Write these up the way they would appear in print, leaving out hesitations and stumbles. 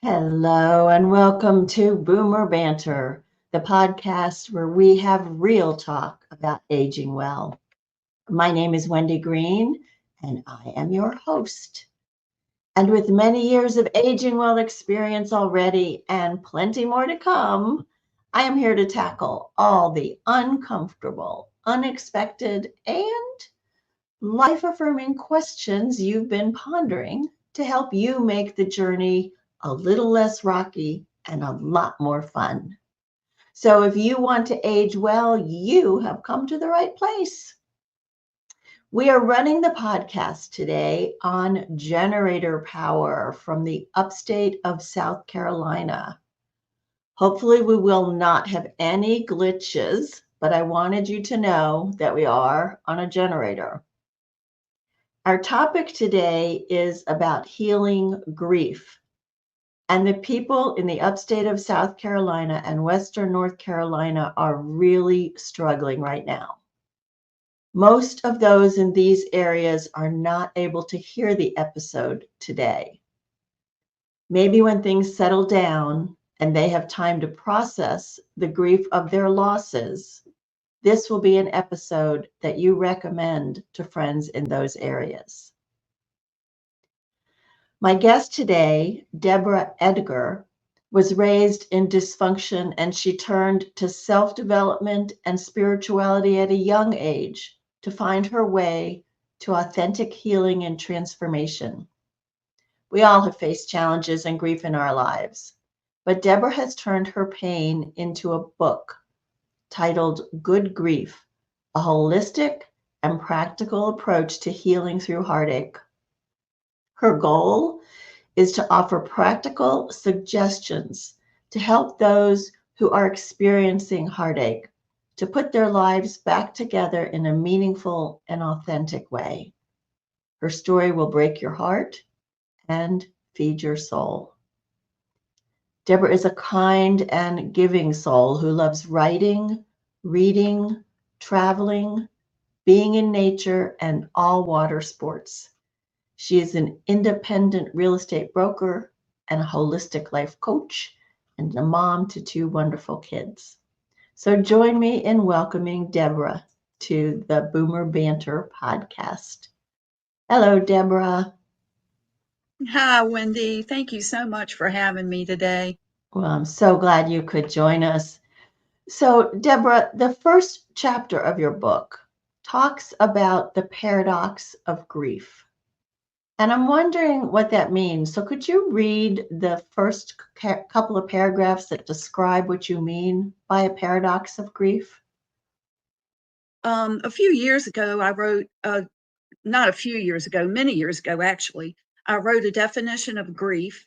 Hello, and welcome to Boomer Banter, the podcast where we have real talk about aging well. My name is Wendy Green, and I am your host. And with many years of aging well experience already and plenty more to come, I am here to tackle all the uncomfortable, unexpected, and life affirming questions you've been pondering to help you make the journey a little less rocky and a lot more fun. So, if you want to age well, you have come to the right place. We are running the podcast today on generator power from the upstate of South Carolina. Hopefully, we will not have any glitches, but I wanted you to know that we are on a generator. Our topic today is about healing grief. And the people in the upstate of South Carolina and Western North Carolina are really struggling right now. Most of those in these areas are not able to hear the episode today. Maybe when things settle down and they have time to process the grief of their losses, this will be an episode that you recommend to friends in those areas. My guest today, Deborah Edgar, was raised in dysfunction and she turned to self development and spirituality at a young age to find her way to authentic healing and transformation. We all have faced challenges and grief in our lives, but Deborah has turned her pain into a book titled Good Grief, a holistic and practical approach to healing through heartache. Her goal is to offer practical suggestions to help those who are experiencing heartache to put their lives back together in a meaningful and authentic way. Her story will break your heart and feed your soul. Deborah is a kind and giving soul who loves writing, reading, traveling, being in nature, and all water sports. She is an independent real estate broker and a holistic life coach and a mom to two wonderful kids. So join me in welcoming Deborah to the Boomer Banter podcast. Hello, Deborah. Hi, Wendy. Thank you so much for having me today. Well, I'm so glad you could join us. So, Deborah, the first chapter of your book talks about the paradox of grief. And I'm wondering what that means. So, could you read the first couple of paragraphs that describe what you mean by a paradox of grief? A few years ago, I wrote, not a few years ago, many years ago, actually, I wrote a definition of grief.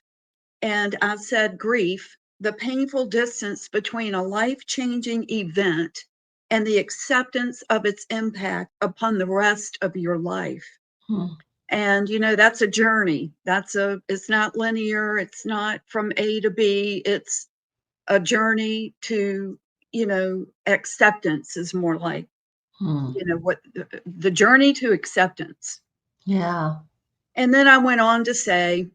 And I said, grief, the painful distance between a life changing event and the acceptance of its impact upon the rest of your life. Hmm. And, that's a journey. It's not linear. It's not from A to B. It's a journey to, acceptance is more like, Hmm. what the journey to acceptance. Yeah. And then I went on to say,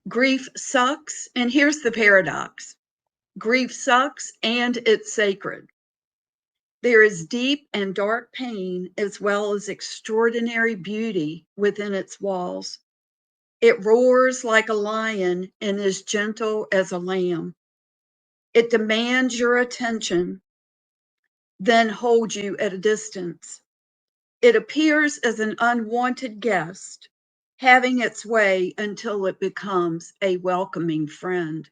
grief sucks. And here's the paradox: grief sucks and it's sacred. There is deep and dark pain as well as extraordinary beauty within its walls. It roars like a lion and is gentle as a lamb. It demands your attention, then holds you at a distance. It appears as an unwanted guest, having its way until it becomes a welcoming friend.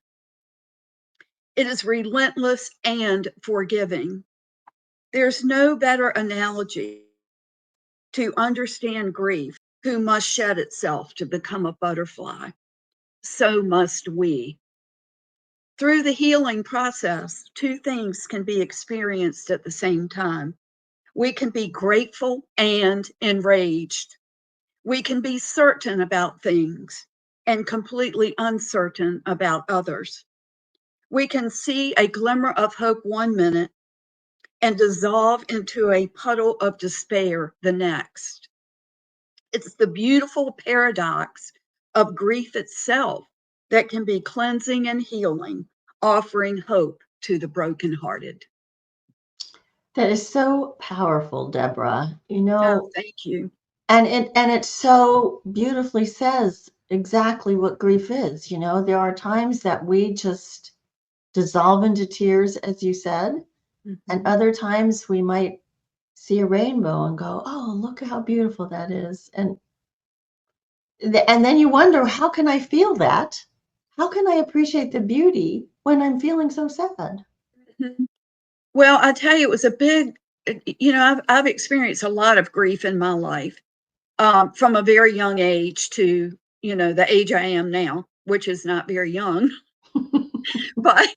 It is relentless and forgiving. There's no better analogy to understand grief, who must shed itself to become a butterfly. So must we. Through the healing process, two things can be experienced at the same time. We can be grateful and enraged. We can be certain about things and completely uncertain about others. We can see a glimmer of hope one minute and dissolve into a puddle of despair the next. It's the beautiful paradox of grief itself. that can be cleansing and healing, offering hope to the brokenhearted. That is so powerful, Deborah. Oh, thank you. And it so beautifully says exactly what grief is. There are times that we just dissolve into tears, as you said, and other times we might see a rainbow and go, "Oh, look how beautiful that is." And then you wonder, how can I feel that? How can I appreciate the beauty when I'm feeling so sad? Well, I tell you, it was a big, I've experienced a lot of grief in my life, from a very young age to, the age I am now, which is not very young, but,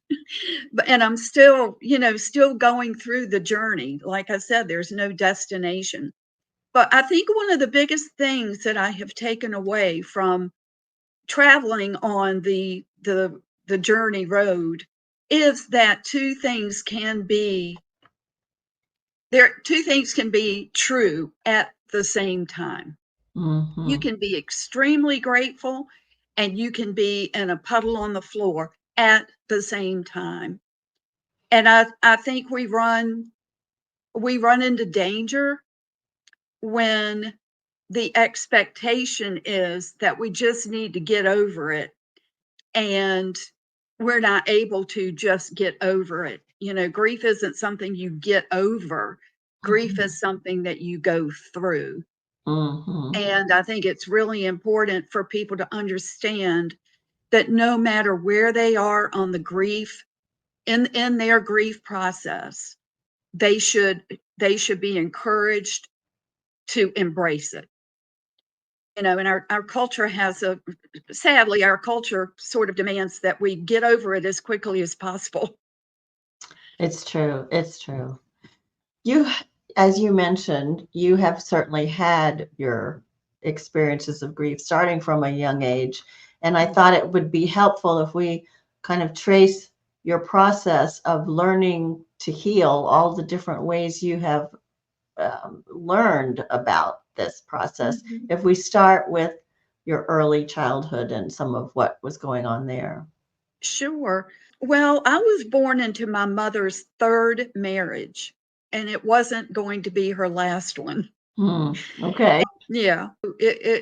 and I'm still, still going through the journey. Like I said, there's no destination. But I think one of the biggest things that I have taken away from traveling on the journey road is that two things can be true at the same time. You Mm-hmm. can be extremely grateful and you can be in a puddle on the floor at the same time. And I think we run into danger when the expectation is that we just need to get over it, and we're not able to just get over it. Grief isn't something you get over. Grief is something that you go through. Mm-hmm. And I think it's really important for people to understand that no matter where they are on the grief, in their grief process, they should be encouraged to embrace it. And our culture sadly, our culture sort of demands that we get over it as quickly as possible. It's true. It's true. You, as you mentioned, you have certainly had your experiences of grief starting from a young age. And I thought it would be helpful if we kind of trace your process of learning to heal, all the different ways you have learned about this process. If we start with your early childhood and some of what was going on there. Sure. Well, I was born into my mother's third marriage, and it wasn't going to be her last one. Okay. Yeah,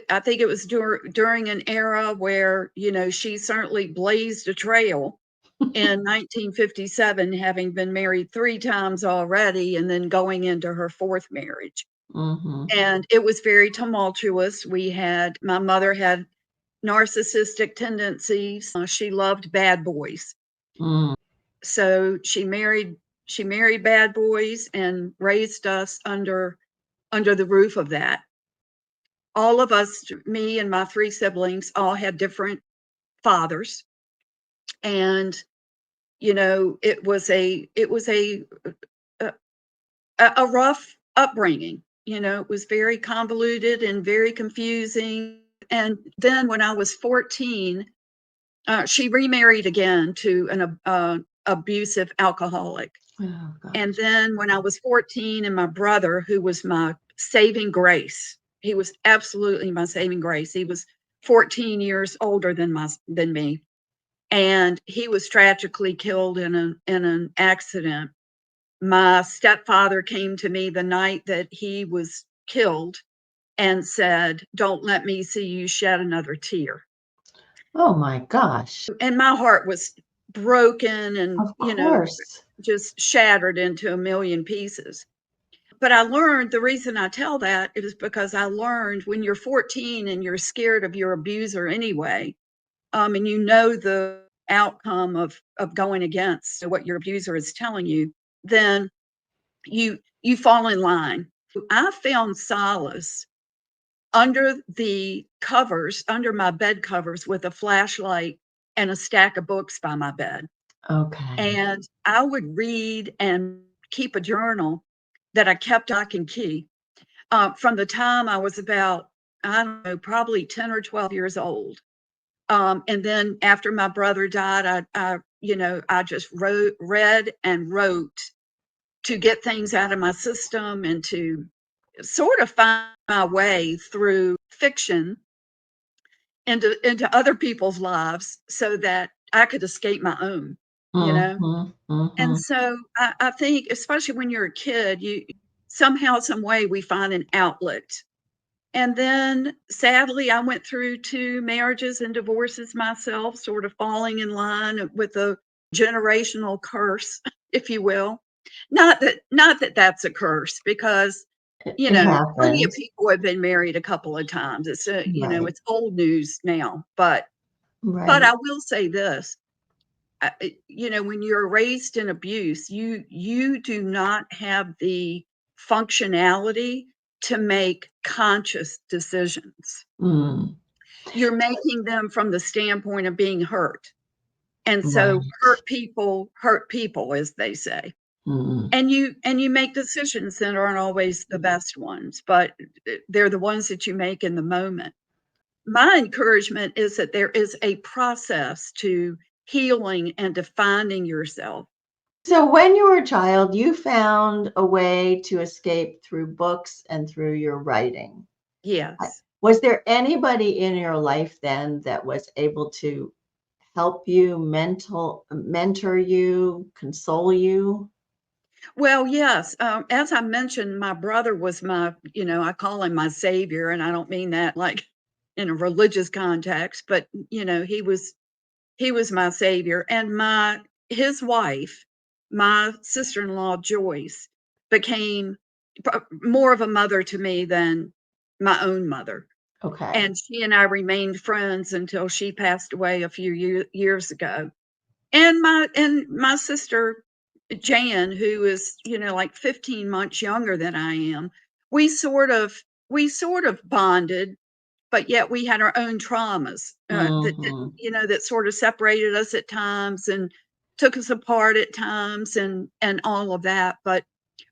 I think it was during an era where, she certainly blazed a trail in 1957, having been married 3 times already and then going into her 4th marriage. Mm-hmm. And it was very tumultuous. My mother had narcissistic tendencies. She loved bad boys. Mm. So she married bad boys and raised us under the roof of that. All of us, me and my 3 siblings, all had different fathers. And, it was a rough upbringing. It was very convoluted and very confusing. And then when I was 14, she remarried again to an abusive alcoholic. Oh, And gosh. then when I was 14, and my brother, who was my saving grace, he was absolutely my saving grace. He was 14 years older than me, and he was tragically killed in an accident. My stepfather came to me the night that he was killed and said, "Don't let me see you shed another tear." Oh my gosh. And my heart was broken and, Of course. just shattered into a million pieces. But the reason I tell that is because I learned when you're 14 and you're scared of your abuser anyway, and the outcome of going against what your abuser is telling you, then you fall in line. I found solace under my bed covers, with a flashlight and a stack of books by my bed. Okay. And I would read and keep a journal that I kept lock and key, from the time I was about, I don't know, probably 10 or 12 years old. And then after my brother died, I just read and wrote to get things out of my system and to sort of find my way through fiction into other people's lives so that I could escape my own, you know? And so I think, especially when you're a kid, you somehow, some way we find an outlet. And then sadly, I went through 2 marriages and divorces myself, sort of falling in line with a generational curse, if you will. Not that that's a curse, because, It plenty of happens. people have been married a couple of times. It's Right. it's old news now. But Right. I will say this, when you're raised in abuse, you do not have the functionality to make conscious decisions. Mm, You're making them from the standpoint of being hurt. And so right. hurt people, as they say. Mm. And you make decisions that aren't always the best ones, but they're the ones that you make in the moment. My encouragement is that there is a process to healing and defining yourself. So when you were a child, you found a way to escape through books and through your writing. Yes. Was there anybody in your life then that was able to help you, mentor you, console you? Well, yes. As I mentioned, my brother was I call him my savior, and I don't mean that like in a religious context, but he was my savior. And his wife, my sister-in-law Joyce, became more of a mother to me than my own mother. Okay. And she and I remained friends until she passed away a few years ago. And my sister Jan, who is, like 15 months younger than I am, we sort of bonded, but yet we had our own traumas, Hmm. that sort of separated us at times and took us apart at times, and all of that. But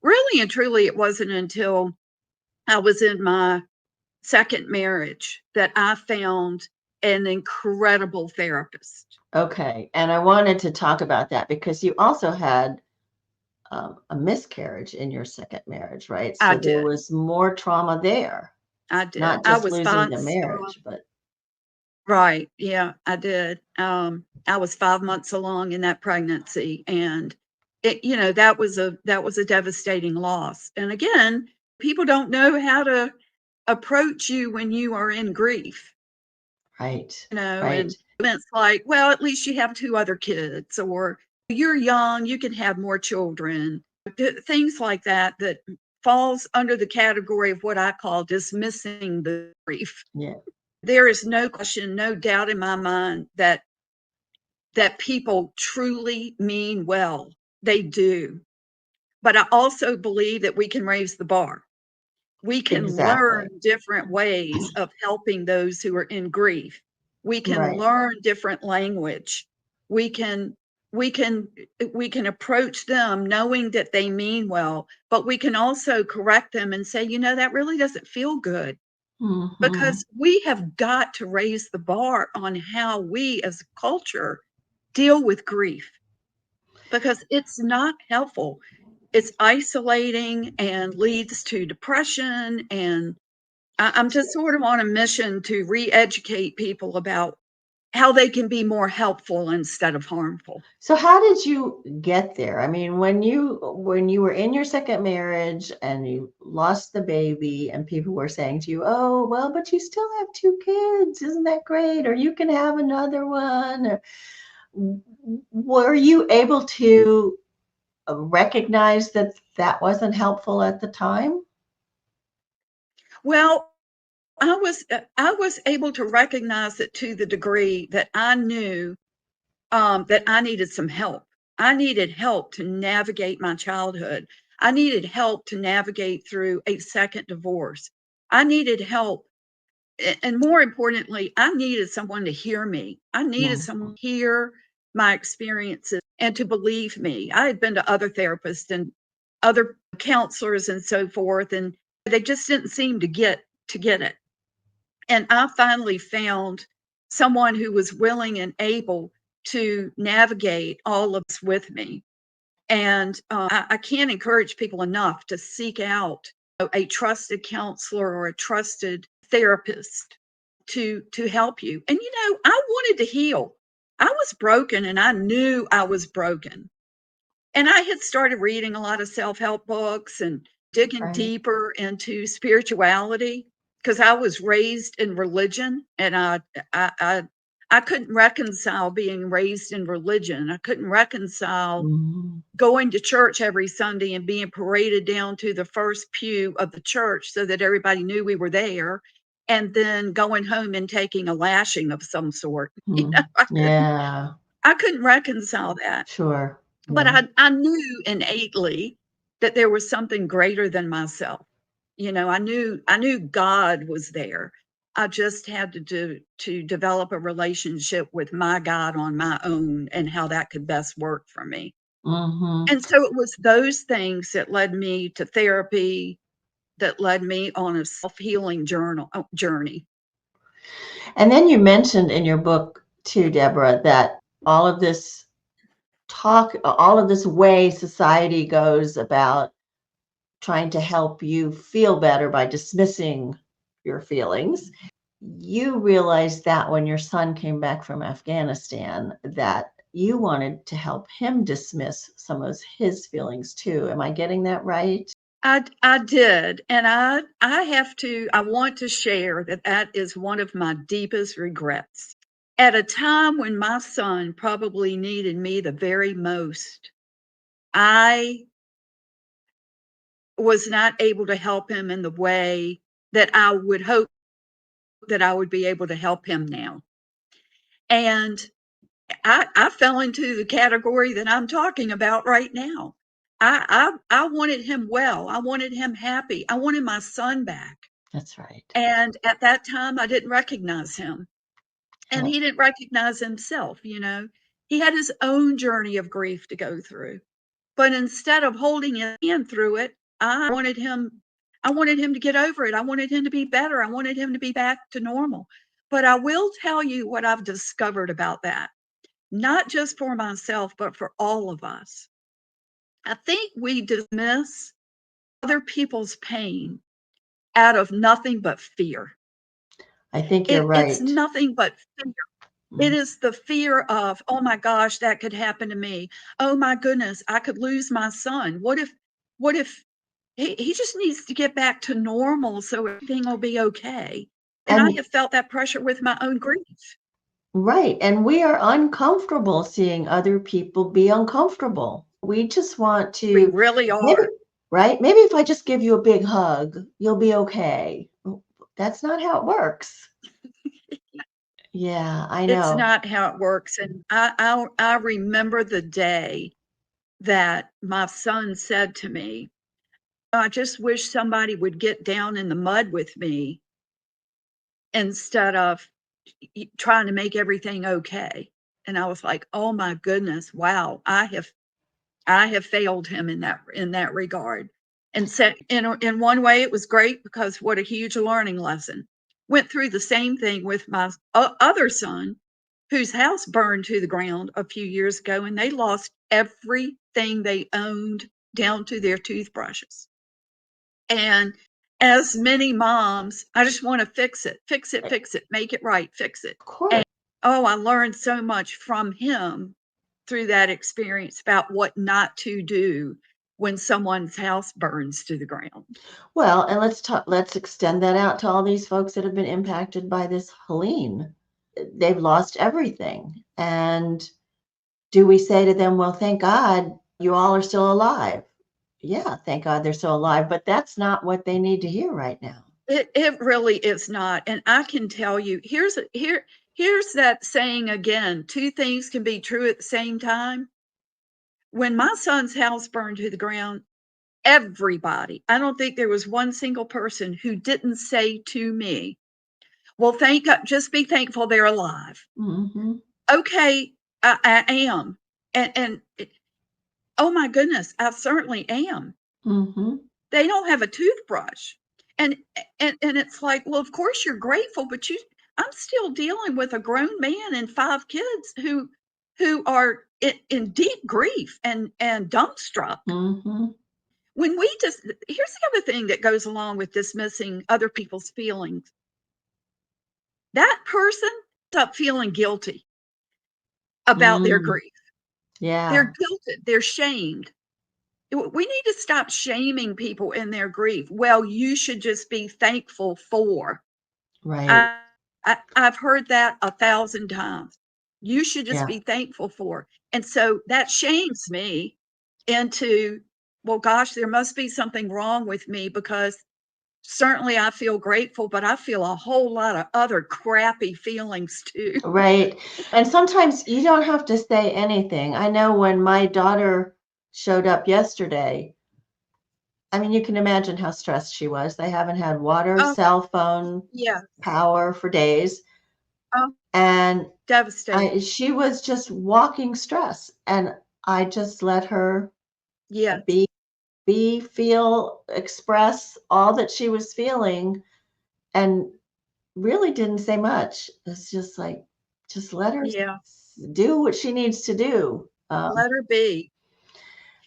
really and truly, it wasn't until I was in my second marriage that I found an incredible therapist. Okay. And I wanted to talk about that because you also had a miscarriage in your second marriage, right? I So there did. was more trauma there, I did. not I just was losing fine. the marriage, but Right. Yeah, I did. I was 5 months along in that pregnancy, and that was a devastating loss. And again, people don't know how to approach you when you are in grief, right, and right. it's like, well, at least you have 2 other kids, or you're young, you can have more children. Things like that falls under the category of what I call dismissing the grief. Yeah. There is no question, no doubt in my mind that people truly mean well. They do. But I also believe that we can raise the bar. We can Exactly. learn different ways of helping those who are in grief. We can Right. learn different language. We can we can we can approach them knowing that they mean well, but we can also correct them and say, that really doesn't feel good, Hmm. because we have got to raise the bar on how we as a culture deal with grief, because it's not helpful. It's isolating and leads to depression. And I'm just sort of on a mission to re-educate people about how they can be more helpful instead of harmful. So how did you get there? I mean, when you were in your second marriage and you lost the baby and people were saying to you, "Oh, well, but you still have 2 kids. Isn't that great? Or you can have another one." Or, were you able to recognize that that wasn't helpful at the time? Well, I was able to recognize it to the degree that I knew that I needed some help. I needed help to navigate my childhood. I needed help to navigate through a second divorce. I needed help. And more importantly, I needed someone to hear me. I needed Mm, someone to hear my experiences and to believe me. I had been to other therapists and other counselors and so forth, and they just didn't seem to get it. And I finally found someone who was willing and able to navigate all of this with me. And I can't encourage people enough to seek out a trusted counselor or a trusted therapist. to help you. And I wanted to heal. I was broken and I knew I was broken. And I had started reading a lot of self-help books and digging Right. deeper into spirituality because I was raised in religion, and I couldn't reconcile being raised in religion. I couldn't reconcile Mhm. going to church every Sunday and being paraded down to the first pew of the church so that everybody knew we were there, and then going home and taking a lashing of some sort. Mm. Yeah, I couldn't reconcile that. sure. But Yeah. I knew innately that there was something greater than myself. I knew God was there. I just had to develop a relationship with my God on my own and how that could best work for me. Hmm. And so it was those things that led me to therapy, that led me on a self-healing journey. And then you mentioned in your book too, Deborah, that all of this all of this way society goes about trying to help you feel better by dismissing your feelings. You realized that when your son came back from Afghanistan, that you wanted to help him dismiss some of his feelings too. Am I getting that right? I did, and I want to share that is one of my deepest regrets. At a time when my son probably needed me the very most, I was not able to help him in the way that I would hope that I would be able to help him now. And I fell into the category that I'm talking about right now. I wanted him well. I wanted him happy. I wanted my son back. That's right. And at that time, I didn't recognize him, and Right. he didn't recognize himself. He had his own journey of grief to go through. But instead of holding his hand through it, I wanted him to get over it. I wanted him to be better. I wanted him to be back to normal. But I will tell you what I've discovered about that, not just for myself, but for all of us. I think we dismiss other people's pain out of nothing but fear. I think you're It's right. nothing but fear. It Mm. is the fear of, oh my gosh, that could happen to me. Oh my goodness, I could lose my son. What if he just needs to get back to normal so everything will be okay? And I And have felt that pressure with my own grief. right. And we are uncomfortable seeing other people be uncomfortable. We just want We to, really maybe, are. right? Maybe if I just give you a big hug, you'll be okay. That's not how it works. Yeah, I It's know. not how it works. And I remember the day that my son said to me, I just wish somebody would get down in the mud with me instead of trying to make everything okay. And I was like, oh my goodness, wow, I have failed him in that regard. And so in one way it was great because what a huge learning lesson. Went through the same thing with my other son, whose house burned to the ground a few years ago, and they lost everything they owned down to their toothbrushes. And as many moms, I just want to fix it, fix it, make it right, fix it. Of course. And oh, I learned so much from him through that experience about what not to do when someone's house burns to the ground. Well, and let's extend that out to all these folks that have been impacted by this Helene. They've lost everything. And do we say to them, well, thank God you all are still alive? Yeah, thank God they're still alive, but that's not what they need to hear right now. It really is not. And I can tell you, here's that saying again, two things can be true at the same time. When my son's house burned to the ground, everybody, I don't think there was one single person who didn't say to me, well, thank God, just be thankful they're alive. Hmm. Okay, I am. And oh my goodness, I certainly am. Hmm. They don't have a toothbrush. And and it's like, well, of course you're grateful, but I'm still dealing with a grown man and five kids who are in deep grief and dumbstruck. Hmm. When we just Here's the other thing that goes along with dismissing other people's feelings. that person ends up feeling guilty about their Mm, grief. yeah. They're guilted, they're shamed. We need to stop shaming people in their grief. Well, you should just be thankful for. Right. I've heard that 1,000 times. You should just Yeah. be thankful for. And so that shames me into, well, gosh, there must be something wrong with me, because certainly I feel grateful, but I feel a whole lot of other crappy feelings too. Right. And sometimes you don't have to say anything. I know when my daughter showed up yesterday, I mean, you can imagine how stressed she was. They haven't had water, Oh, cell phone, yeah. power for days. Oh, And devastating. she was just walking stress. And I just let her Yes. be, feel, express all that she was feeling, and really didn't say much. It's just like, just let her Yeah. do what she needs to do. Let her be.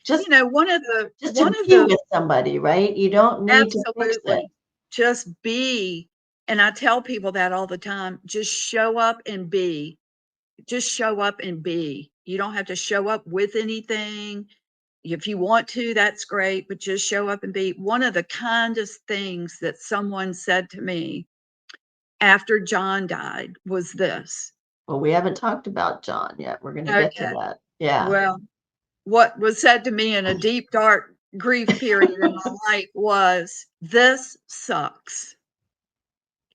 Just One of the just to be with somebody, right? You don't need to fix it. absolutely, just be. And I tell people that all the time, just show up and be. Just show up and be. You don't have to show up with anything. If you want to, that's great, but just show up and be. One of the kindest things that someone said to me after John died was this. Well, we haven't talked about John yet. We're gonna get to Okay. that. Yeah. Well, what was said to me in a deep, dark grief period in my life was, "This sucks."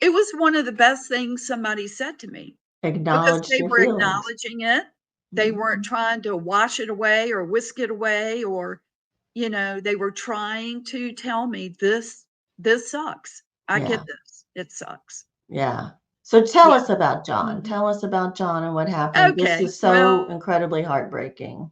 It was one of the best things somebody said to me, because Acknowledge they your were feelings. acknowledging it. They weren't Mhm. trying to wash it away or whisk it away, or, they were trying to tell me, "This sucks. I Yeah. get this. It sucks." Yeah. So tell Yeah. us about John. Mhm. Tell us about John and what happened. This Okay. is so Well, incredibly heartbreaking.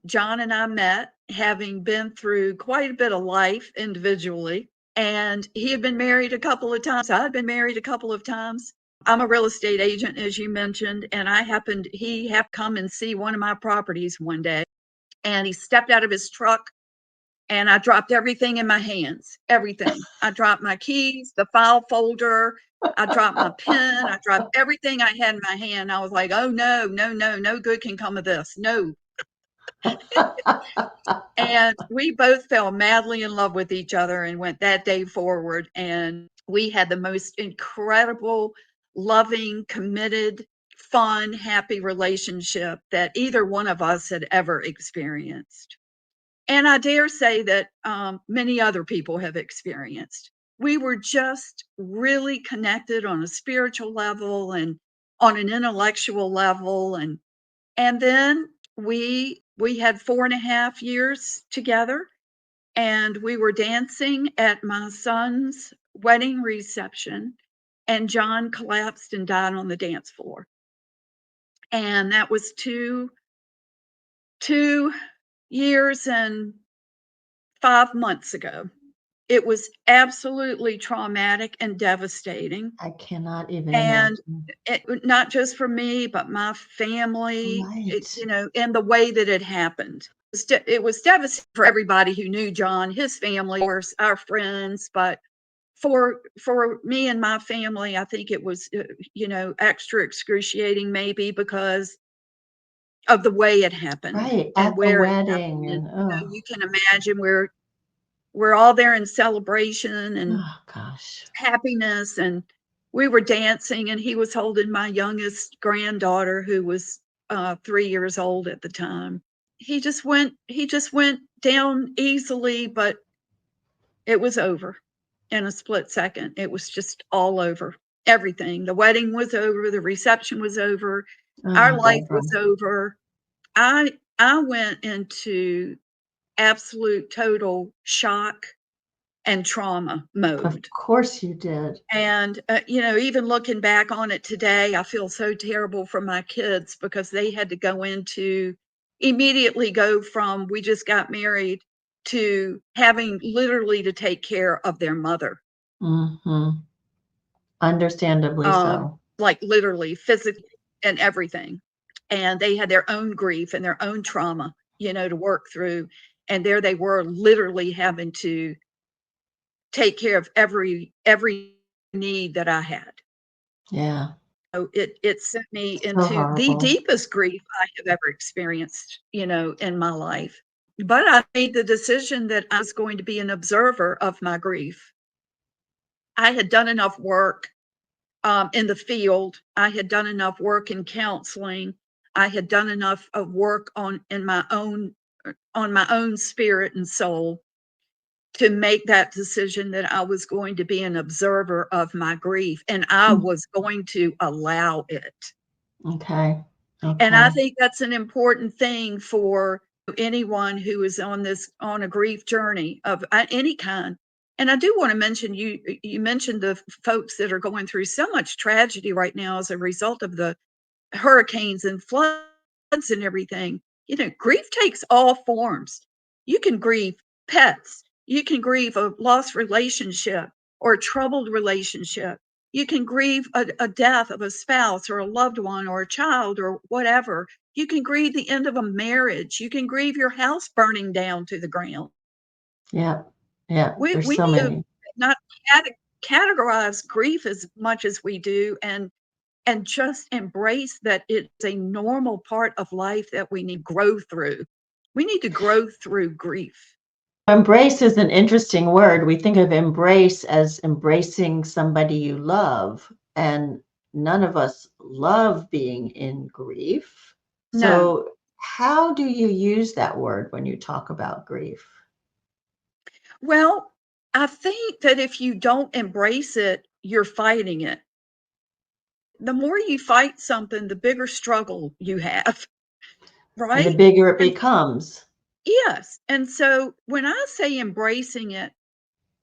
John and I met having been through quite a bit of life individually, and he had been married a couple of times. I had been married a couple of times. I'm a real estate agent, as you mentioned, and he happened to come and see one of my properties one day, and he stepped out of his truck, and I dropped everything in my hands, everything. I dropped my keys, the file folder, I dropped my pen, I dropped everything I had in my hand. I was like, oh no, no, no, no good can come of this. No. And we both fell madly in love with each other and went that day forward. And we had the most incredible, loving, committed, fun, happy relationship that either one of us had ever experienced. And I dare say that many other people have experienced. We were just really connected on a spiritual level and on an intellectual level. And then we had 4.5 years together, and we were dancing at my son's wedding reception, and John collapsed and died on the dance floor. And that was two years and 5 months ago. It was absolutely traumatic and devastating. I cannot even And imagine. not just for me, but my family, Right. in the way that it happened. It was devastating for everybody who knew John, his family, of course, our friends, but for me and my family, I think it was, extra excruciating, maybe because of the way it happened Right. and At the where it happened. wedding And and oh, you can imagine we're all there in celebration and oh gosh. happiness, and we were dancing, and he was holding my youngest granddaughter, who was 3 years old at the time. He just went down easily, but it was over in a split second. It was just all over. Everything. The wedding was over, the reception was over, our Oh, life Deborah. was over. I went into absolute total shock and trauma Of mode. course you did. And, even looking back on it today, I feel so terrible for my kids, because they had to immediately go from, we just got married, to having literally to take care of their mother. Mhm. Understandably so. Like literally, physically, and everything. And they had their own grief and their own trauma, to work through. And there they were, literally having to take care of every need that I had. Yeah. So it sent me So into the horrible. deepest grief I have ever experienced, in my life. But I made the decision that I was going to be an observer of my grief. I had done enough work in the field. I had done enough work in counseling. I had done enough of work on my own spirit and soul to make that decision that I was going to be an observer of my grief and I Mm. was going to allow it. Okay. And I Okay. think that's an important thing for anyone who is on a grief journey of any kind. And I do want to mention you mentioned the folks that are going through so much tragedy right now as a result of the hurricanes and floods and everything. Grief takes all forms. You can grieve pets. You can grieve a lost relationship or a troubled relationship. You can grieve a death of a spouse or a loved one or a child or whatever. You can grieve the end of a marriage. You can grieve your house burning down to the ground. Yeah. Yeah. We There's we so need to many. not categorize grief as much as we do, and just embrace that it's a normal part of life that we need to grow through. We need to grow through grief. Embrace is an interesting word. We think of embrace as embracing somebody you love, and none of us love being in grief. No. So, how do you use that word when you talk about grief? Well, I think that if you don't embrace it, you're fighting it. The more you fight something, the bigger struggle you have, And the right? bigger it And becomes. yes. And so when I say embracing it,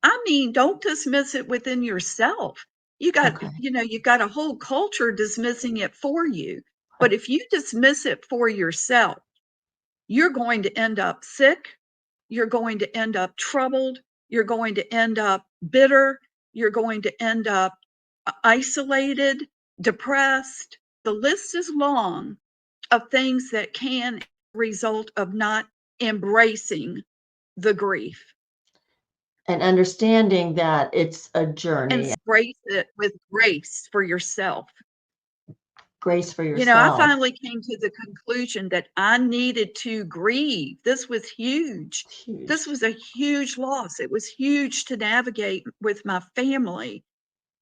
I mean, don't dismiss it within yourself. Okay. You've got a whole culture dismissing it for you. But if you dismiss it for yourself, you're going to end up sick. You're going to end up troubled. You're going to end up bitter. You're going to end up isolated, depressed. The list is long of things that can result of not embracing the grief. And understanding that it's a And journey, embrace it with grace for yourself. grace for I yourself. finally came to the conclusion that I needed to grieve. This was huge. It's huge. This was a huge loss. It was huge to navigate with my family.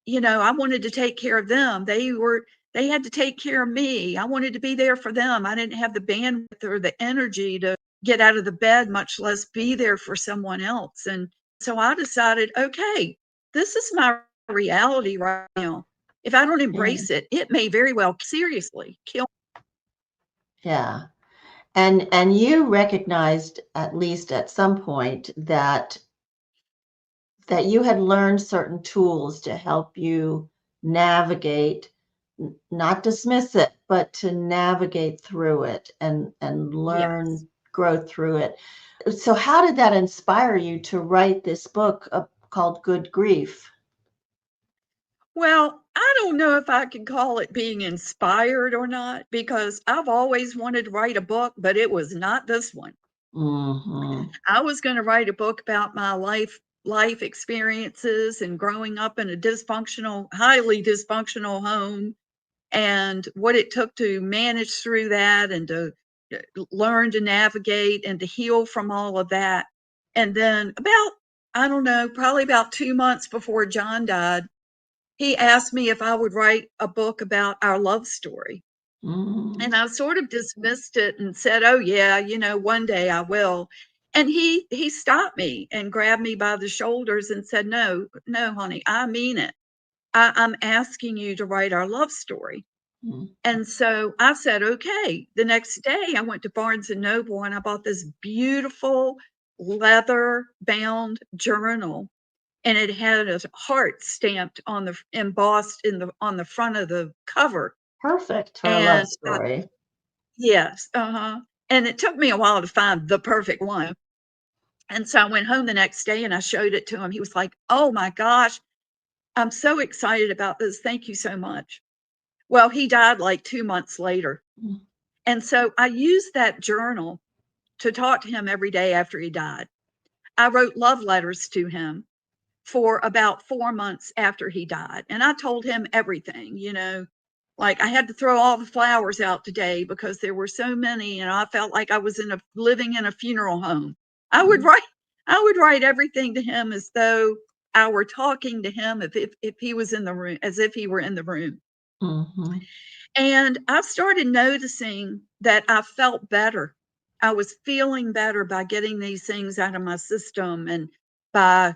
I wanted to take care of them. They had to take care of me. I wanted to be there for them. I didn't have the bandwidth or the energy to get out of the bed, much less be there for someone else. And so I decided, okay, this is my reality right now. If I don't Yeah. embrace it, it may very well seriously kill. Yeah. And you recognized at least at some point that you had learned certain tools to help you navigate, not dismiss it, but to navigate through it and Yes. learn, grow through it. So how did that inspire you to write this book called Good Grief? Well, I don't know if I can call it being inspired or not, because I've always wanted to write a book, but it was not this one. Hmm. I was going to write a book about my life experiences and growing up in a highly dysfunctional home, and what it took to manage through that and to learn to navigate and to heal from all of that. And then I don't know, probably about 2 months before John died, he asked me if I would write a book about our love story. Hmm. And I sort of dismissed it and said, "Oh yeah, one day I will." And he stopped me and grabbed me by the shoulders and said, "No, no, honey, I mean it. I'm asking you to write our love story." And so I said, "Okay." The next day I went to Barnes and Noble and I bought this beautiful leather bound journal, and it had a heart stamped embossed on the front of the cover. Perfect for a love And story. yes, and it took me a while to find the perfect one. And so I went home the next day and I showed it to him. He was like, "Oh my gosh, I'm so excited about this. Thank you so much." Well, he died like 2 months later. And so I used that journal to talk to him every day after he died. I wrote love letters to him for about 4 months after he died. And I told him everything, like I had to throw all the flowers out today because there were so many, and I felt like I was living in a funeral home. I would Mm-hmm. write I would write everything to him as though I were talking to him, if he was in the room, as if he were in the room. Mm-hmm. And I started noticing that I felt better. I was feeling better by getting these things out of my system and by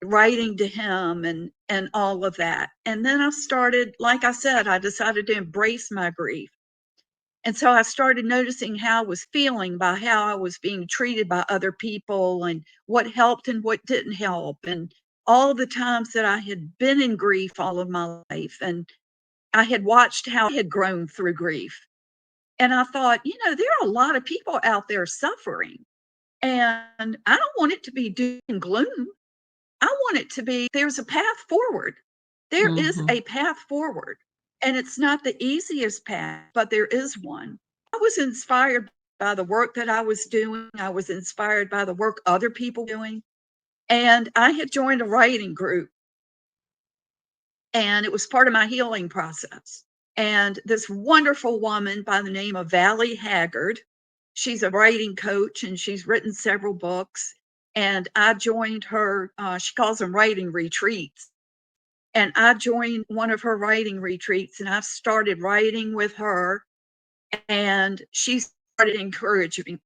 writing to him and all of that. And then I started, like I said, I decided to embrace my grief. And so I started noticing how I was feeling by how I was being treated by other people and what helped and what didn't help, and all the times that I had been in grief all of my life. And I had watched how I had grown through grief. And I thought, there are a lot of people out there suffering. And I don't want it to be doom and gloom. I want it to be there's a path forward. There is Mm-hmm. a path forward. And it's not the easiest path, but there is one. I was inspired by the work that I was doing. I was inspired by the work other people were doing. And I had joined a writing group, and it was part of my healing process. And this wonderful woman by the name of Valley Haggard, she's a writing coach and she's written several books. And I joined her, she calls them writing retreats. And I joined one of her writing retreats, and I started writing with her. And she started encouraging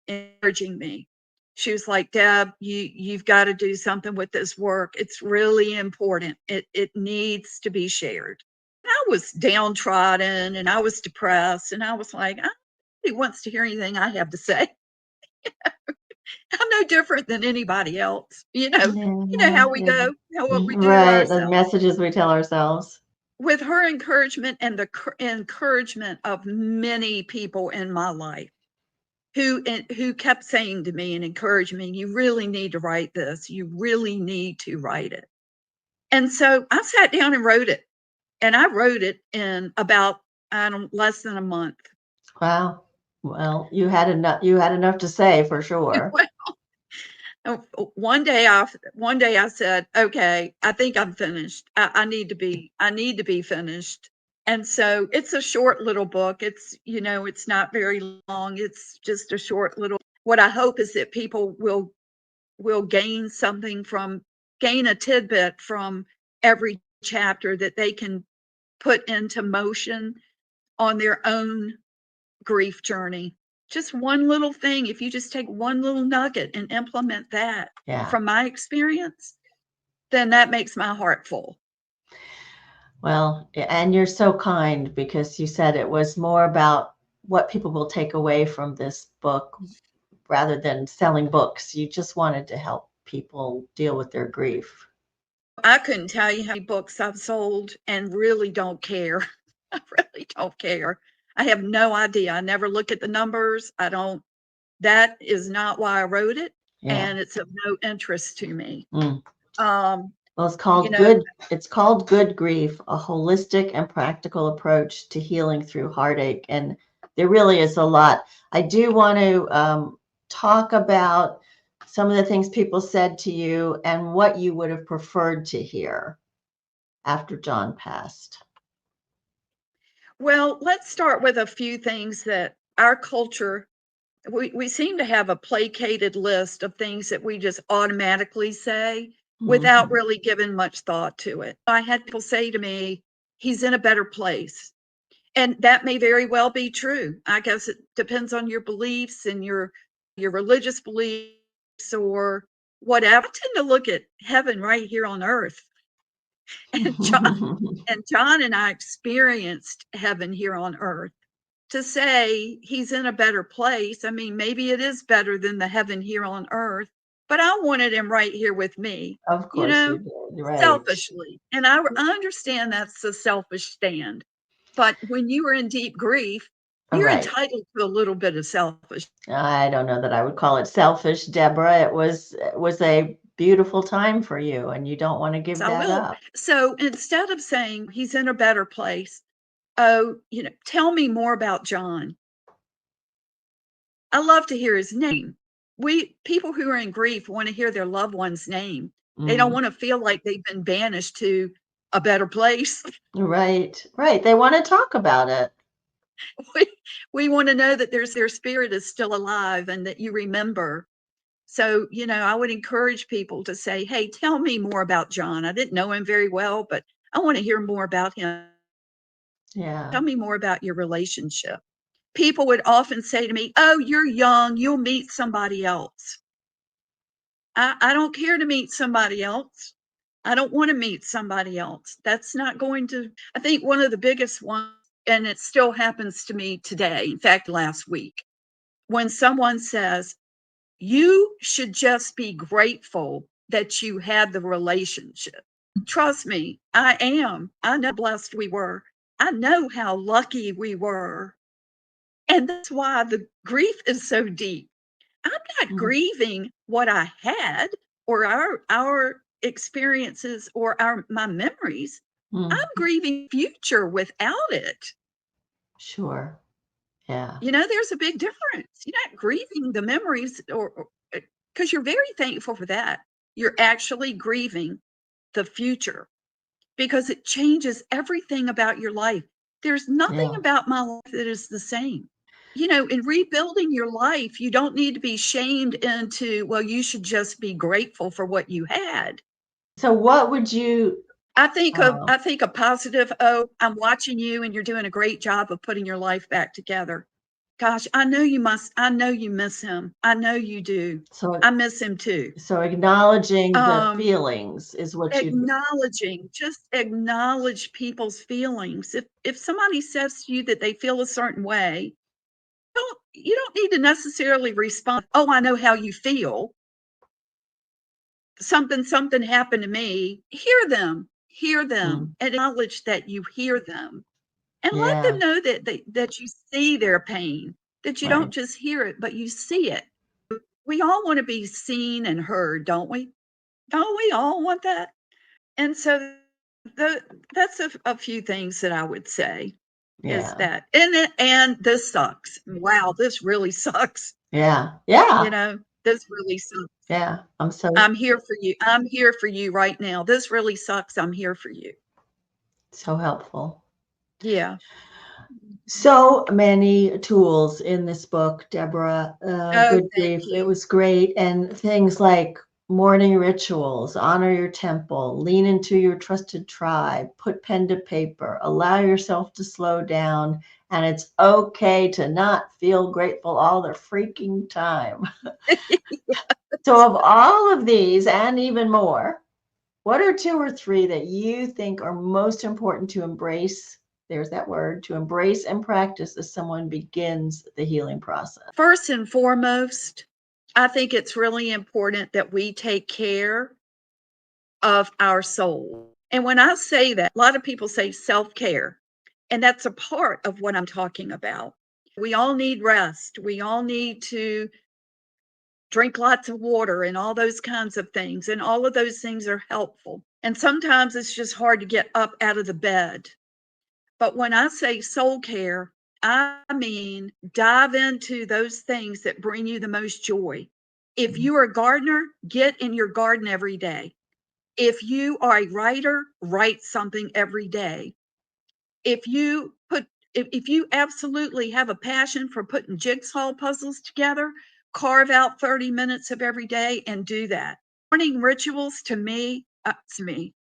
me. She was like, Deb, you've got to do something with this work. It's really important. It needs to be shared. And I was downtrodden and I was depressed, and I was like, nobody wants to hear anything I have to say. I'm no different than anybody else. Yeah, How we yeah. go, what we do to Right, the ourselves. messages we tell ourselves. With her encouragement and the encouragement of many people in my life, who kept saying to me and encouraging me, you really need to write this. You really need to write it. And so I sat down and wrote it. And I wrote it in about, I don't less than a month. Wow. Well, you had enough to say for sure. One day I said, okay, I think I'm finished. I need to be finished. And so it's a short little book. It's not very long. It's just a short little, what I hope is that people will gain gain a tidbit from every chapter that they can put into motion on their own grief journey. Just one little thing, if you just take one little nugget and implement that Yeah. from my experience, then that makes my heart full. Well, and you're so kind because you said it was more about what people will take away from this book rather than selling books. You just wanted to help people deal with their grief. I couldn't tell you how many books I've sold and really don't care. I really don't care. I have no idea. I never look at the numbers. I don't, that is not why I wrote it. Yeah. And it's of no interest to me. Mm. Um, Well, you know, it's called Good Grief, a holistic and practical approach to healing through heartache. And there really is a lot. I do want to talk about some of the things people said to you and what you would have preferred to hear after John passed. well, let's start with a few things that our culture, we seem to have a placated list of things that we just automatically say without Mhm. really giving much thought to it. I had people say to me, he's in a better place. And that may very well be true. I guess it depends on your beliefs and your religious beliefs or whatever. I tend to look at heaven right here on earth. And John and I experienced heaven here on earth. To say he's in a better place, I mean, maybe it is better than the heaven here on earth, but I wanted him right here with me, Of you course you know, did, right. selfishly. And I understand that's a selfish stand. But when you are in deep grief, All you're right. entitled to a little bit of selfish. I don't know that I would call it selfish, Deborah. It was a beautiful time for you, and you don't want to give I that will. up. So instead of saying he's in a better place, oh, tell me more about John. I love to hear his name. We people who are in grief want to hear their loved one's name. They don't Mhm. want to feel like they've been banished to a better place. Right, right. They want to talk about it. we, we want to know that their spirit is still alive and that you remember. So, I would encourage people to say, hey, tell me more about John. I didn't know him very well, but I want to hear more about him. Yeah. Tell me more about your relationship. People would often say to me, oh, you're young, you'll meet somebody else. I don't care to meet somebody else. I don't want to meet somebody else. That's not going to, I think one of the biggest ones, and it still happens to me today, in fact, last week, when someone says, you should just be grateful that you had the relationship. Trust me, I am. I know how blessed we were. I know how lucky we were. And that's why the grief is so deep. I'm not Mm, grieving what I had or our experiences or my memories. I'm mhm. grieving future without it. Sure. Yeah. There's a big difference. You're not grieving the memories or because you're very thankful for that. You're actually grieving the future because it changes everything about your life. There's nothing Yeah. about my life that is the same. In rebuilding your life, you don't need to be shamed into, well, you should just be grateful for what you had. So what would you I think a positive, oh, I'm watching you and you're doing a great job of putting your life back together. Gosh, I know you miss him. I know you do. so I miss him too. so acknowledging the Um, feelings is what you'd just acknowledge people's feelings. If somebody says to you that they feel a certain way, you don't need to necessarily respond, oh, I know how you feel. Something happened to me. Hear them, mm, and acknowledge that you hear them. And let them yeah, know that you see their pain, that you don't right. just hear it, but you see it. We all want to be seen and heard, don't we? Don't we all want that? And so the that's a few things that I would say is Yeah. that and this sucks. Wow, this really sucks. Yeah. Yeah. This really sucks. Yeah. I'm so I'm here for you. I'm here for you right now. This really sucks. I'm here for you. so helpful. Yeah. So many tools in this book, Deborah. Oh, Good thank grief. It you. was great. And things like morning rituals, honor your temple, lean into your trusted tribe, put pen to paper, allow yourself to slow down. And it's okay to not feel grateful all the freaking time. So, of all of these and even more, what are two or three that you think are most important to embrace? There's that word, to embrace and practice as someone begins the healing process. First and foremost, I think it's really important that we take care of our soul. And when I say that, a lot of people say self care, and that's a part of what I'm talking about. We all need rest. We all need to drink lots of water and all those kinds of things. And all of those things are helpful. And sometimes it's just hard to get up out of the bed. But when I say soul care, I mean dive into those things that bring you the most joy. If you are a gardener, get in your garden every day. If you are a writer, write something every day. If you put if you absolutely have a passion for putting jigsaw puzzles together, carve out 30 minutes of every day and do that. Morning rituals to me,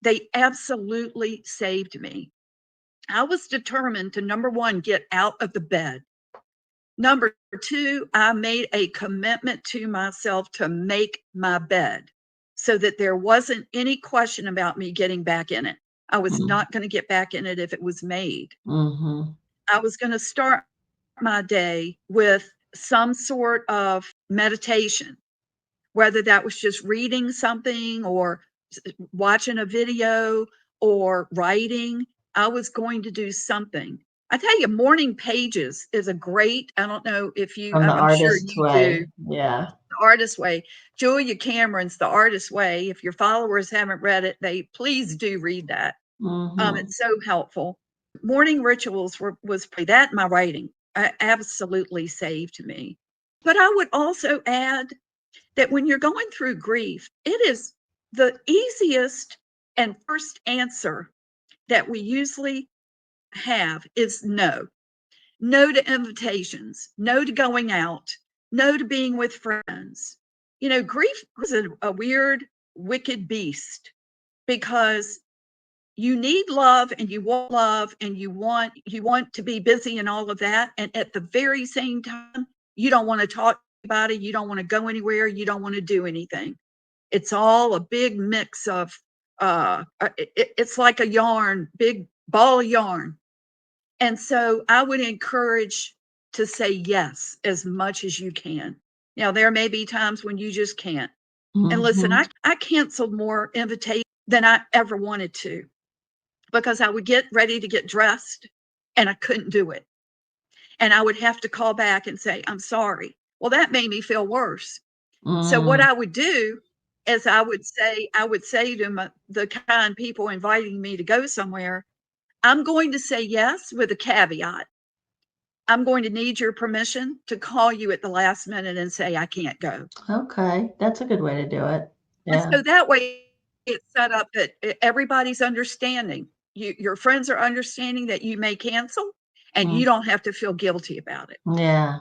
they absolutely saved me. I was determined to number one, get out of the bed. Number two, I made a commitment to myself to make my bed so that there wasn't any question about me getting back in it. I was not going to get back in it if it was made. Mm-hmm. I was going to start my day with some sort of meditation, whether that was just reading something or watching a video or writing. I was going to do something. I tell you, morning pages is a great, I don't know if you, From the I'm sure artist's you do, way. Yeah. the Artist Way. Julia Cameron's The Artist Way. If your followers haven't read it, they please do read that. Mm-hmm. It's so helpful. Morning rituals was that my writing absolutely saved me. But I would also add that when you're going through grief, it is the easiest and first answer that we usually have is no. No to invitations, no to going out, no to being with friends. Grief is a weird, wicked beast because you need love and you want to be busy and all of that. And at the very same time, you don't want to talk about it. You don't want to go anywhere. You don't want to do anything. It's all a big mix of, it's like a yarn, big ball of yarn. And so I would encourage to say yes as much as you can. Now, there may be times when you just can't. And listen, Mhm. I canceled more invitations than I ever wanted to because I would get ready to get dressed and I couldn't do it. And I would have to call back and say, I'm sorry. Well, that made me feel worse. So what Mm. I would do is I would say to the kind people inviting me to go somewhere, I'm going to say yes with a caveat. I'm going to need your permission to call you at the last minute and say I can't go. Okay, that's a good way to do it. And Yeah. so that way it's set up that everybody's understanding. Your friends are understanding that you may cancel and you Mm. don't have to feel guilty about it. Yeah.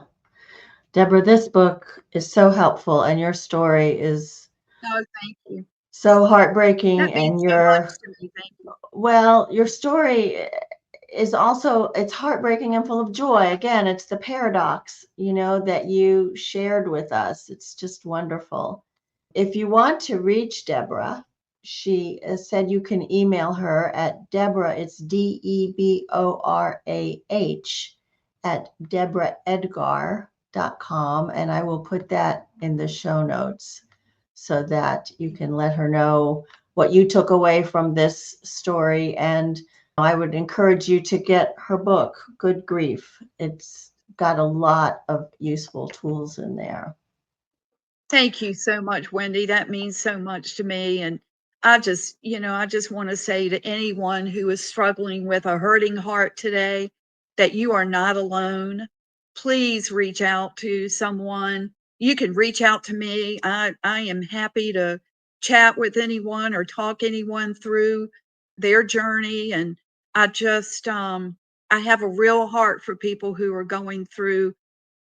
Deborah, this book is so helpful, and your story is Oh, thank you. so heartbreaking. That means And so much your, to me. Thank you. well, your story is also, it's heartbreaking and full of joy. Again, it's the paradox, that you shared with us. It's just wonderful. If you want to reach Deborah, she said you can email her at Deborah, it's DEBORAH, at deborahedgar.com. And I will put that in the show notes so that you can let her know what you took away from this story. And I would encourage you to get her book, Good Grief. It's got a lot of useful tools in there. Thank you so much, Wendy. That means so much to me. And I just want to say to anyone who is struggling with a hurting heart today that you are not alone. Please reach out to someone. You can reach out to me. I am happy to chat with anyone or talk anyone through their journey. And I have a real heart for people who are going through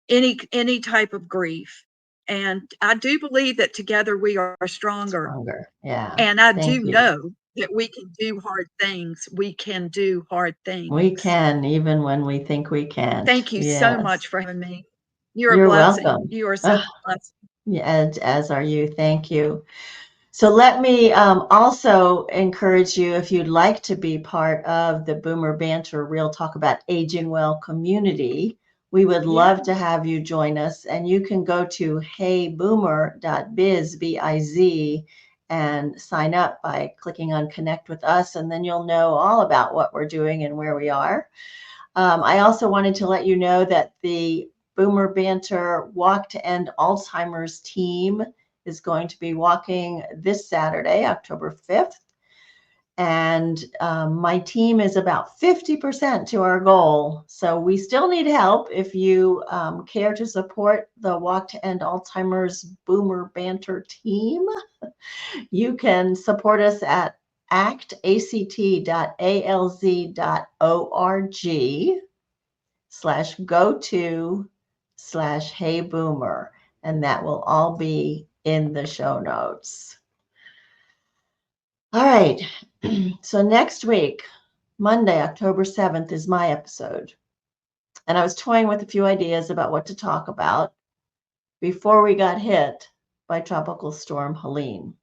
any type of grief. And I do believe that together we are stronger. Stronger. Yeah. And I do Thank you. know that we can do hard things. We can do hard We things. can, even when we think we can't. Thank you so much Yes. for having me. You're a You're blessing. welcome. You are such Ah, a blessing. yeah, as are you. Thank you. So let me also encourage you, if you'd like to be part of the Boomer Banter Real Talk About Aging Well community, we would Yeah. love to have you join us. And you can go to heyboomer.biz, B-I-Z, and sign up by clicking on Connect with Us, and then you'll know all about what we're doing and where we are. I also wanted to let you know that the Boomer Banter Walk to End Alzheimer's team is going to be walking this Saturday, October 5th. And my team is about 50% to our goal. So we still need help. If you care to support the Walk to End Alzheimer's Boomer Banter team, you can support us at act.act.org/go to/heyboomer. And that will all be in the show notes. All right. So next week, Monday, October 7th, is my episode. And I was toying with a few ideas about what to talk about before we got hit by Tropical Storm Helene.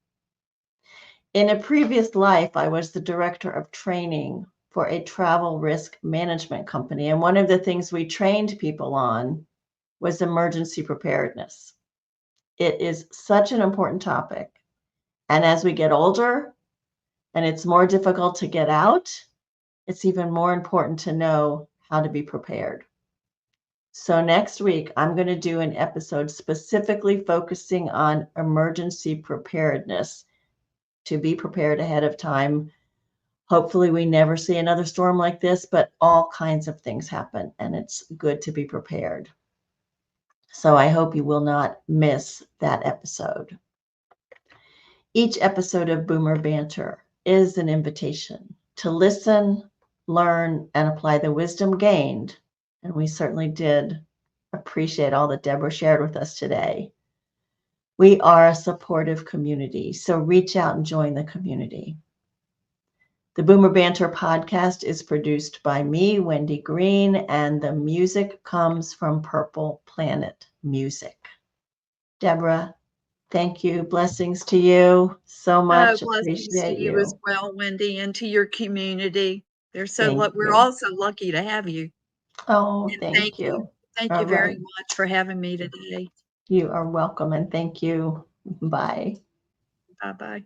In a previous life, I was the director of training for a travel risk management company. And one of the things we trained people on was emergency preparedness. It is such an important topic. And as we get older and it's more difficult to get out, it's even more important to know how to be prepared. So next week, I'm going to do an episode specifically focusing on emergency preparedness, to be prepared ahead of time. Hopefully we never see another storm like this, but all kinds of things happen, and it's good to be prepared. So I hope you will not miss that episode. Each episode of Boomer Banter is an invitation to listen, learn, and apply the wisdom gained. And we certainly did appreciate all that Deborah shared with us today. We are a supportive community, so reach out and join the community. The Boomer Banter podcast is produced by me, Wendy Green, and the music comes from Purple Planet Music. Deborah, thank you. Blessings to you so much. Blessings to Appreciate you as you. well, Wendy, and to your community. Thank We're you. all so lucky to have you. Oh, And thank you. Thank All you very right. much for having me today. You are welcome and thank you. Bye. Bye-bye.